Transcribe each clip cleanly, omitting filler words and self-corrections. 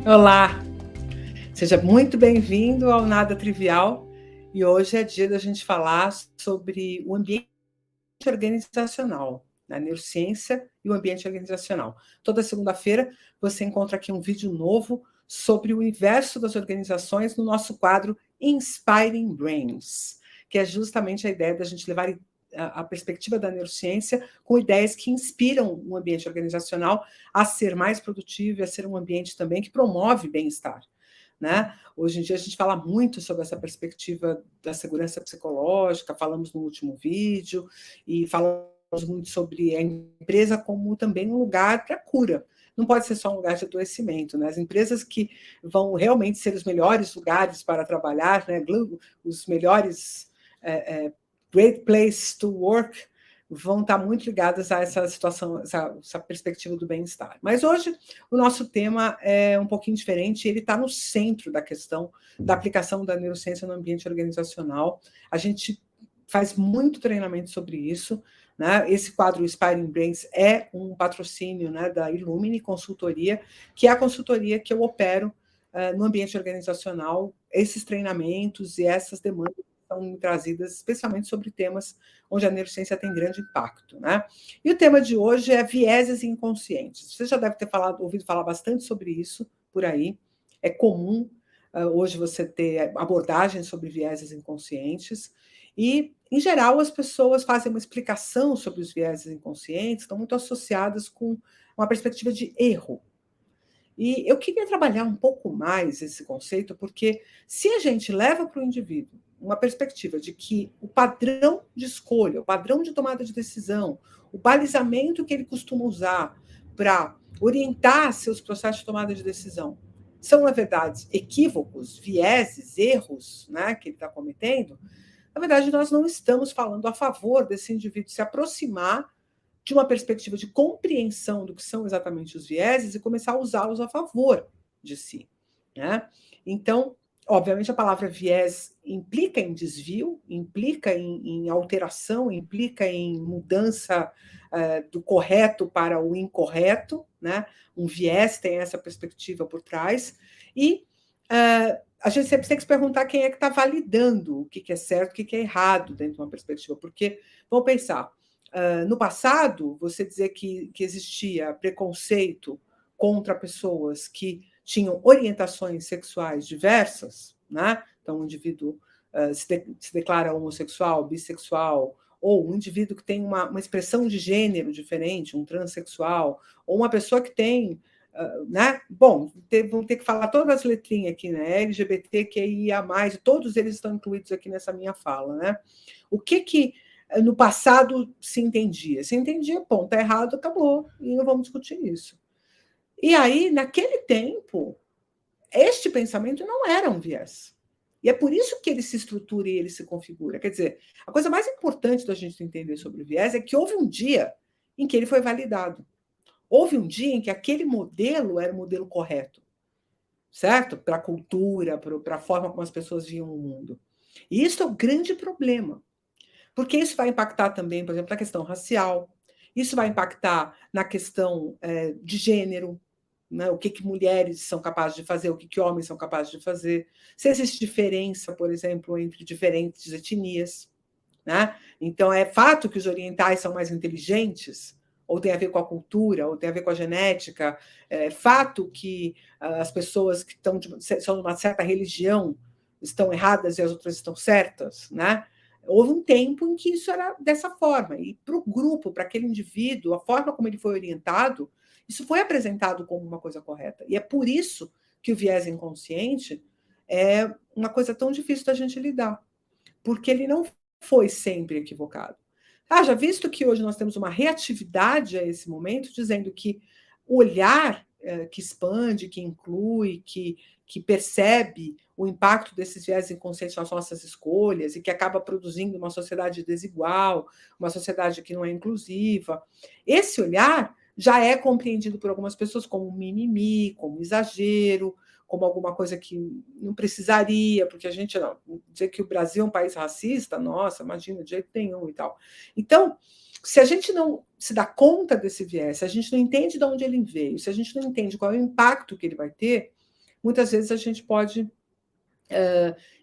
Olá, seja muito bem-vindo ao Nada Trivial. E hoje é dia da gente falar sobre o ambiente organizacional, a neurociência e o ambiente organizacional. Toda segunda-feira você encontra aqui um vídeo novo sobre o universo das organizações no nosso quadro Inspiring Brains, que é justamente a ideia da gente levar a perspectiva da neurociência com ideias que inspiram o ambiente organizacional a ser mais produtivo e a ser um ambiente também que promove bem-estar. Né? Hoje em dia a gente fala muito sobre essa perspectiva da segurança psicológica, falamos no último vídeo, e falamos muito sobre a empresa como também um lugar para cura. Não pode ser só um lugar de adoecimento. Né? As empresas que vão realmente ser os melhores lugares para trabalhar, né? Os melhores great place to work, vão estar muito ligadas a essa situação, essa perspectiva do bem-estar. Mas hoje o nosso tema é um pouquinho diferente, ele está no centro da questão da aplicação da neurociência no ambiente organizacional. A gente faz muito treinamento sobre isso, né? Esse quadro Inspiring Brains é um patrocínio, né, da Illumine Consultoria, que é a consultoria que eu opero no ambiente organizacional, esses treinamentos e essas demandas são trazidas especialmente sobre temas onde a neurociência tem grande impacto. Né? E o tema de hoje é vieses inconscientes. Você já deve ter ouvido falar bastante sobre isso por aí. É comum hoje você ter abordagens sobre vieses inconscientes. E, em geral, as pessoas fazem uma explicação sobre os vieses inconscientes, estão muito associadas com uma perspectiva de erro. E eu queria trabalhar um pouco mais esse conceito, porque se a gente leva para o indivíduo uma perspectiva de que o padrão de escolha, o padrão de tomada de decisão, o balizamento que ele costuma usar para orientar seus processos de tomada de decisão são, na verdade, equívocos, vieses, erros, né, que ele está cometendo, na verdade, nós não estamos falando a favor desse indivíduo se aproximar de uma perspectiva de compreensão do que são exatamente os vieses e começar a usá-los a favor de si. Né? Então, obviamente, a palavra viés implica em desvio, implica em alteração, implica em mudança do correto para o incorreto. Né? Um viés tem essa perspectiva por trás. E a gente sempre tem que se perguntar quem é que está validando o que é certo, o que é errado dentro de uma perspectiva. Porque, vamos pensar, no passado, você dizer que existia preconceito contra pessoas que tinham orientações sexuais diversas, né? Então, um indivíduo se declara homossexual, bissexual, ou um indivíduo que tem uma expressão de gênero diferente, um transexual, ou uma pessoa que tem, né? Bom, vamos ter que falar todas as letrinhas aqui, né? LGBTQIA+, todos eles estão incluídos aqui nessa minha fala, né? O que no passado se entendia? Se entendia, ponto, tá errado, acabou, e não vamos discutir isso. E aí, naquele tempo, este pensamento não era um viés. E é por isso que ele se estrutura e ele se configura. Quer dizer, a coisa mais importante da gente entender sobre o viés é que houve um dia em que ele foi validado. Houve um dia em que aquele modelo era o modelo correto, certo? Para a cultura, para a forma como as pessoas viam o mundo. E isso é o grande problema. Porque isso vai impactar também, por exemplo, na questão racial, isso vai impactar na questão de gênero, né? O que mulheres são capazes de fazer, o que homens são capazes de fazer, se existe diferença, por exemplo, entre diferentes etnias. Né? Então, é fato que os orientais são mais inteligentes, ou tem a ver com a cultura, ou tem a ver com a genética, é fato que as pessoas que são de uma certa religião estão erradas e as outras estão certas, né? Houve um tempo em que isso era dessa forma, e para o grupo, para aquele indivíduo, a forma como ele foi orientado, isso foi apresentado como uma coisa correta. E é por isso que o viés inconsciente é uma coisa tão difícil da gente lidar, porque ele não foi sempre equivocado. Já visto que hoje nós temos uma reatividade a esse momento, dizendo que o olhar que expande, que inclui, que percebe o impacto desses viés inconscientes nas nossas escolhas e que acaba produzindo uma sociedade desigual, uma sociedade que não é inclusiva. Esse olhar já é compreendido por algumas pessoas como mimimi, como exagero, como alguma coisa que não precisaria, porque a gente não dizer que o Brasil é um país racista, nossa, imagina, de jeito nenhum e tal. Então, se a gente não se dá conta desse viés, se a gente não entende de onde ele veio, se a gente não entende qual é o impacto que ele vai ter, muitas vezes a gente pode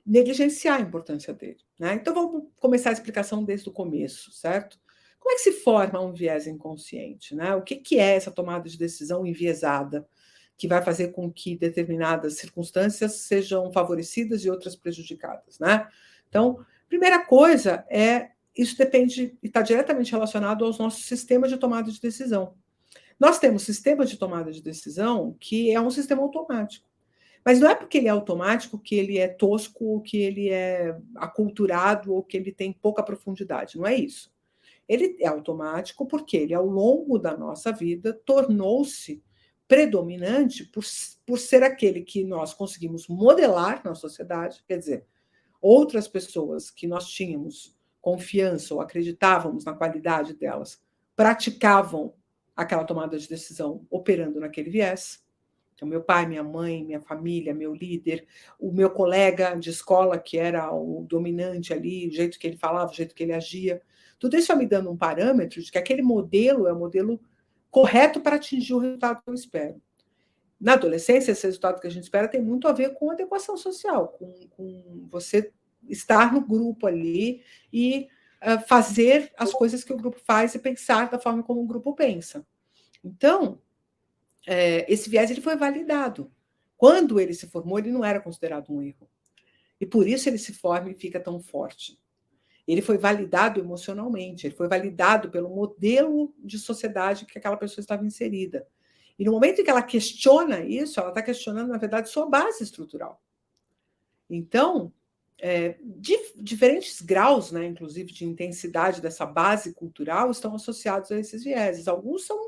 negligenciar a importância dele, né? Então, vamos começar a explicação desde o começo, certo? Como é que se forma um viés inconsciente, né? O que é essa tomada de decisão enviesada que vai fazer com que determinadas circunstâncias sejam favorecidas e outras prejudicadas, né? Então, primeira coisa isso depende e está diretamente relacionado aos nossos sistemas de tomada de decisão. Nós temos sistemas de tomada de decisão que é um sistema automático. Mas não é porque ele é automático que ele é tosco, ou que ele é aculturado, ou que ele tem pouca profundidade. Não é isso. Ele é automático porque ele, ao longo da nossa vida, tornou-se predominante por ser aquele que nós conseguimos modelar na sociedade, quer dizer, outras pessoas que nós tínhamos confiança ou acreditávamos na qualidade delas, praticavam aquela tomada de decisão operando naquele viés. Então, meu pai, minha mãe, minha família, meu líder, o meu colega de escola, que era o dominante ali, o jeito que ele falava, o jeito que ele agia. Tudo isso vai me dando um parâmetro de que aquele modelo é o modelo correto para atingir o resultado que eu espero. Na adolescência, esse resultado que a gente espera tem muito a ver com adequação social, com você estar no grupo ali e fazer as coisas que o grupo faz e pensar da forma como o grupo pensa. Então, esse viés ele foi validado. Quando ele se formou, ele não era considerado um erro. E por isso ele se forma e fica tão forte. Ele foi validado emocionalmente, ele foi validado pelo modelo de sociedade que aquela pessoa estava inserida. E no momento em que ela questiona isso, ela está questionando, na verdade, sua base estrutural. Então, diferentes graus, né, inclusive, de intensidade dessa base cultural estão associados a esses vieses. Alguns são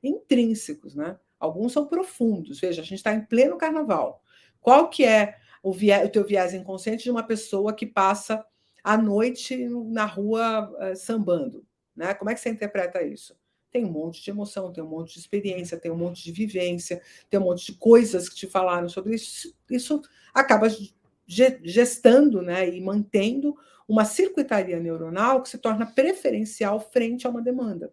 intrínsecos, né? Alguns são profundos. Veja, a gente está em pleno carnaval. Qual que é o teu viés inconsciente de uma pessoa que passa a noite na rua sambando? Né? Como é que você interpreta isso? Tem um monte de emoção, tem um monte de experiência, tem um monte de vivência, tem um monte de coisas que te falaram sobre isso. Isso acaba gestando, né, e mantendo uma circuitaria neuronal que se torna preferencial frente a uma demanda.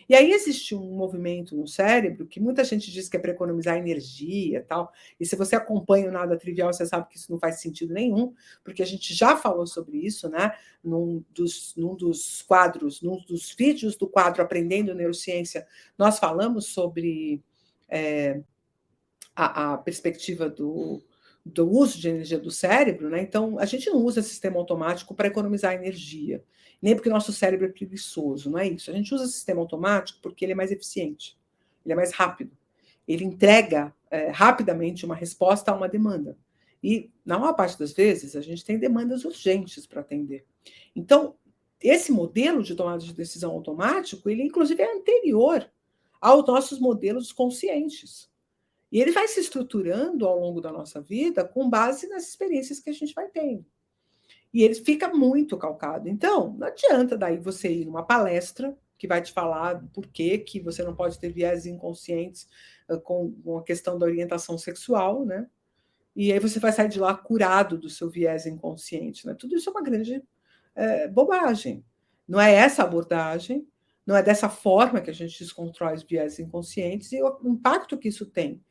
E aí existe um movimento no cérebro que muita gente diz que é para economizar energia e tal. E se você acompanha o Nada Trivial, você sabe que isso não faz sentido nenhum, porque a gente já falou sobre isso, né? Num dos quadros, num dos vídeos do quadro Aprendendo Neurociência, nós falamos sobre a perspectiva do uso de energia do cérebro, né? Então, a gente não usa sistema automático para economizar energia, nem porque o nosso cérebro é preguiçoso, não é isso. A gente usa sistema automático porque ele é mais eficiente, ele é mais rápido, ele entrega rapidamente uma resposta a uma demanda. E, na maior parte das vezes, a gente tem demandas urgentes para atender. Então, esse modelo de tomada de decisão automático, ele, inclusive, é anterior aos nossos modelos conscientes. E ele vai se estruturando ao longo da nossa vida com base nas experiências que a gente vai tendo. E ele fica muito calcado. Então, não adianta daí você ir numa palestra que vai te falar do porquê que você não pode ter viés inconscientes com a questão da orientação sexual, né? E aí você vai sair de lá curado do seu viés inconsciente, né? Tudo isso é uma grande bobagem. Não é essa abordagem, não é dessa forma que a gente desconstrói os viés inconscientes e o impacto que isso tem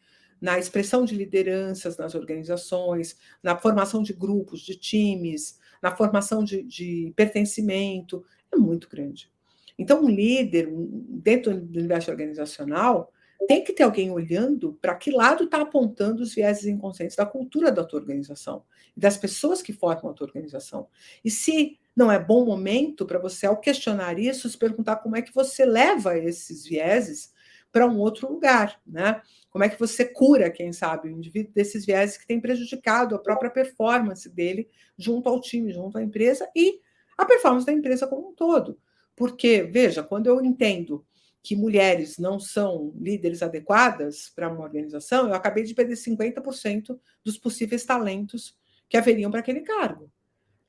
na expressão de lideranças nas organizações, na formação de grupos, de times, na formação de pertencimento, é muito grande. Então, um líder, dentro do universo organizacional, tem que ter alguém olhando para que lado está apontando os vieses inconscientes da cultura da tua organização, das pessoas que formam a tua organização. E se não é bom momento para você, ao questionar isso, se perguntar como é que você leva esses vieses para um outro lugar, né? Como é que você cura, quem sabe, o indivíduo desses vieses que tem prejudicado a própria performance dele junto ao time, junto à empresa e a performance da empresa como um todo. Porque, veja, quando eu entendo que mulheres não são líderes adequadas para uma organização, eu acabei de perder 50% dos possíveis talentos que haveriam para aquele cargo.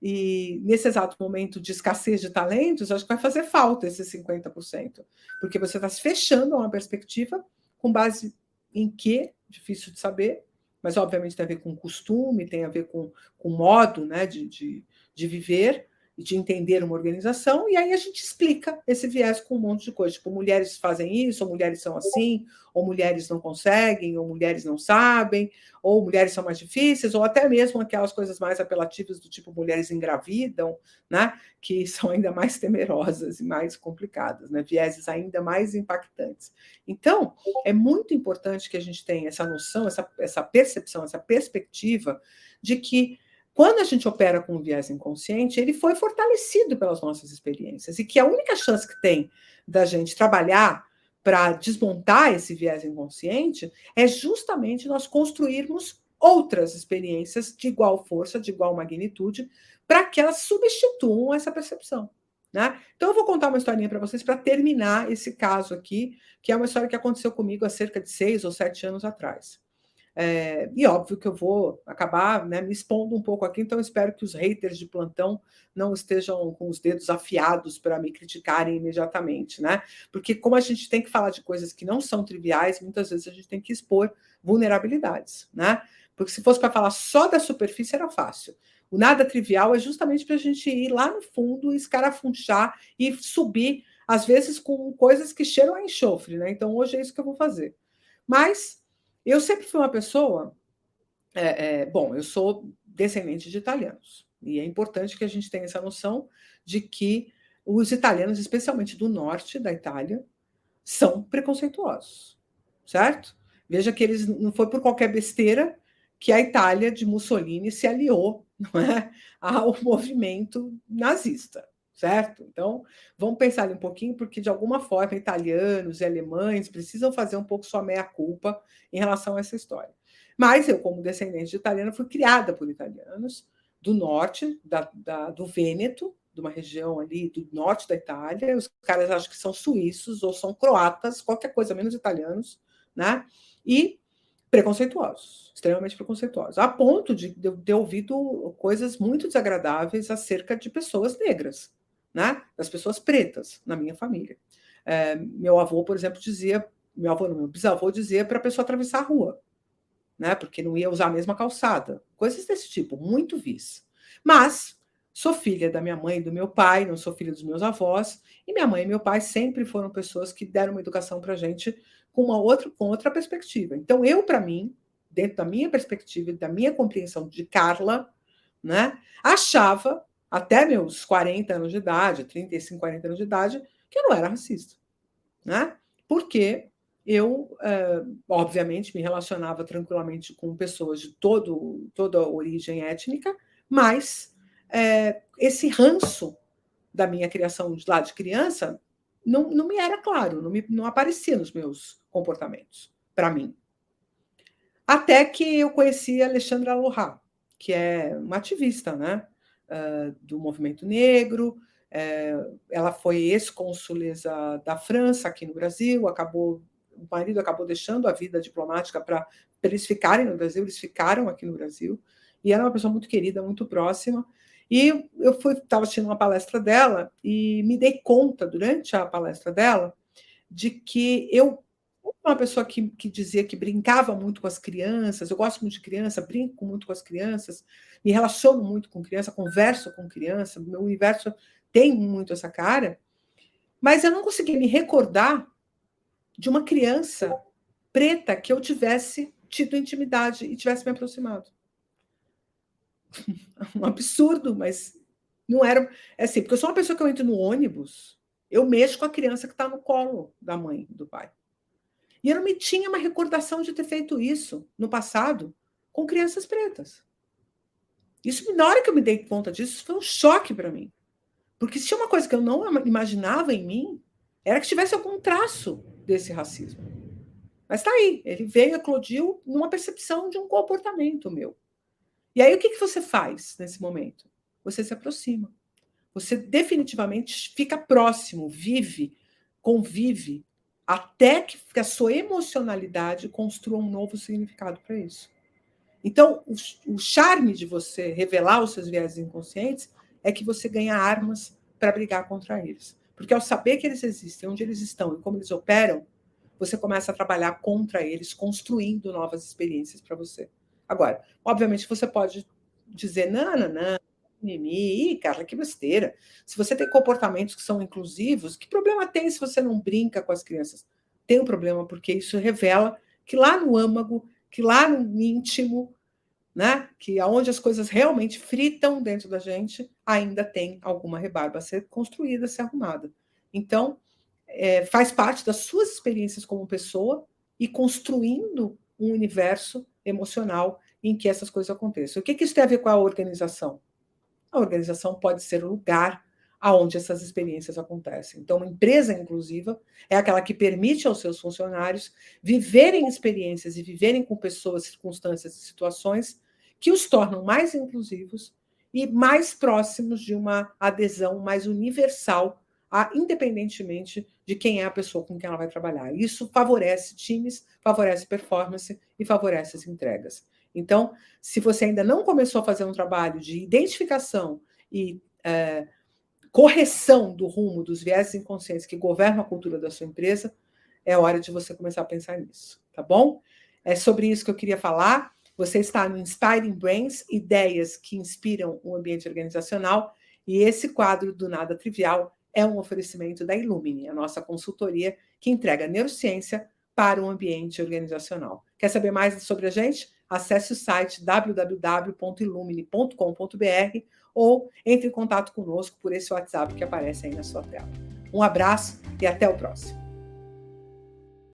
E nesse exato momento de escassez de talentos, acho que vai fazer falta esses 50%, porque você está se fechando a uma perspectiva com base em quê? Difícil de saber, mas obviamente tem a ver com costume, tem a ver com modo, né, de viver, de entender uma organização, e aí a gente explica esse viés com um monte de coisa, tipo, mulheres fazem isso, ou mulheres são assim, ou mulheres não conseguem, ou mulheres não sabem, ou mulheres são mais difíceis, ou até mesmo aquelas coisas mais apelativas do tipo mulheres engravidam, né, que são ainda mais temerosas e mais complicadas, né, vieses ainda mais impactantes. Então, é muito importante que a gente tenha essa noção, essa percepção, essa perspectiva de que quando a gente opera com o viés inconsciente, ele foi fortalecido pelas nossas experiências, e que a única chance que tem da gente trabalhar para desmontar esse viés inconsciente é justamente nós construirmos outras experiências de igual força, de igual magnitude, para que elas substituam essa percepção. Né? Então, eu vou contar uma historinha para vocês para terminar esse caso aqui, que é uma história que aconteceu comigo há cerca de 6 ou 7 anos atrás. E óbvio que eu vou acabar, né, me expondo um pouco aqui, então espero que os haters de plantão não estejam com os dedos afiados para me criticarem imediatamente, né? Porque como a gente tem que falar de coisas que não são triviais, muitas vezes a gente tem que expor vulnerabilidades, né? Porque se fosse para falar só da superfície era fácil. O nada trivial é justamente para a gente ir lá no fundo, escarafunchar e subir, às vezes com coisas que cheiram a enxofre, né? Então hoje é isso que eu vou fazer. Mas eu sempre fui uma pessoa. Bom, eu sou descendente de italianos, e é importante que a gente tenha essa noção de que os italianos, especialmente do norte da Itália, são preconceituosos, certo? Veja que eles não foi por qualquer besteira que a Itália de Mussolini se aliou, não é, ao movimento nazista, certo? Então, vamos pensar ali um pouquinho, porque de alguma forma italianos e alemães precisam fazer um pouco sua meia-culpa em relação a essa história. Mas eu, como descendente de italiana, fui criada por italianos do norte, do Vêneto, de uma região ali do norte da Itália. Os caras acham que são suíços ou são croatas, qualquer coisa menos italianos, né? E preconceituosos, extremamente preconceituosos, a ponto de eu ter ouvido coisas muito desagradáveis acerca de pessoas negras, né? Das pessoas pretas na minha família. Meu avô, por exemplo, dizia, meu bisavô dizia para a pessoa atravessar a rua, né? Porque não ia usar a mesma calçada, coisas desse tipo, muito vis. Mas sou filha da minha mãe e do meu pai, não sou filha dos meus avós, e minha mãe e meu pai sempre foram pessoas que deram uma educação para a gente com outra perspectiva. Então, eu, para mim, dentro da minha perspectiva e da minha compreensão de Carla, né, achava, até meus 40 anos de idade, 35, 40 anos de idade, que eu não era racista. Né? Porque eu, obviamente, me relacionava tranquilamente com pessoas de toda a origem étnica, mas esse ranço da minha criação de lá de criança não me era claro, não aparecia nos meus comportamentos, para mim. Até que eu conheci a Alexandra Lohá, que é uma ativista, né, do movimento negro. Ela foi ex-cônsulesa da França aqui no Brasil, o marido acabou deixando a vida diplomática para eles ficarem no Brasil, eles ficaram aqui no Brasil, e ela é uma pessoa muito querida, muito próxima. E eu estava assistindo uma palestra dela e me dei conta, durante a palestra dela, de que eu, uma pessoa que dizia que brincava muito com as crianças, eu gosto muito de criança, brinco muito com as crianças, me relaciono muito com criança, converso com criança, meu universo tem muito essa cara, mas eu não conseguia me recordar de uma criança preta que eu tivesse tido intimidade e tivesse me aproximado. Um absurdo, mas não era. É assim, porque eu sou uma pessoa que eu entro no ônibus, eu mexo com a criança que está no colo da mãe, do pai. E eu não me tinha uma recordação de ter feito isso no passado com crianças pretas. Isso, na hora que eu me dei conta disso, foi um choque para mim. Porque se tinha uma coisa que eu não imaginava em mim, era que tivesse algum traço desse racismo. Mas está aí, ele veio, eclodiu numa percepção de um comportamento meu. E aí o que você faz nesse momento? Você se aproxima. Você definitivamente fica próximo, vive, convive, até que a sua emocionalidade construa um novo significado para isso. Então, o charme de você revelar os seus viés inconscientes é que você ganha armas para brigar contra eles. Porque ao saber que eles existem, onde eles estão e como eles operam, você começa a trabalhar contra eles, construindo novas experiências para você. Agora, obviamente, você pode dizer, não, mimimi. Ih, Carla, que besteira. Se você tem comportamentos que são inclusivos, que problema tem se você não brinca com as crianças? Tem um problema, porque isso revela que lá no âmago, que lá no íntimo, né, que aonde as coisas realmente fritam dentro da gente, ainda tem alguma rebarba a ser construída, a ser arrumada. Então, faz parte das suas experiências como pessoa e construindo um universo emocional em que essas coisas aconteçam. O que isso tem a ver com a organização? A organização pode ser o lugar aonde essas experiências acontecem. Então, uma empresa inclusiva é aquela que permite aos seus funcionários viverem experiências e viverem com pessoas, circunstâncias e situações que os tornam mais inclusivos e mais próximos de uma adesão mais universal, independentemente de quem é a pessoa com quem ela vai trabalhar. Isso favorece times, favorece performance e favorece as entregas. Então, se você ainda não começou a fazer um trabalho de identificação e correção do rumo dos viéses inconscientes que governam a cultura da sua empresa, é hora de você começar a pensar nisso, tá bom? É sobre isso que eu queria falar. Você está no Inspiring Brains, ideias que inspiram o ambiente organizacional, e esse quadro do Nada Trivial é um oferecimento da Illumine, a nossa consultoria que entrega neurociência para o ambiente organizacional. Quer saber mais sobre a gente? Acesse o site www.illumine.com.br ou entre em contato conosco por esse WhatsApp que aparece aí na sua tela. Um abraço e até o próximo.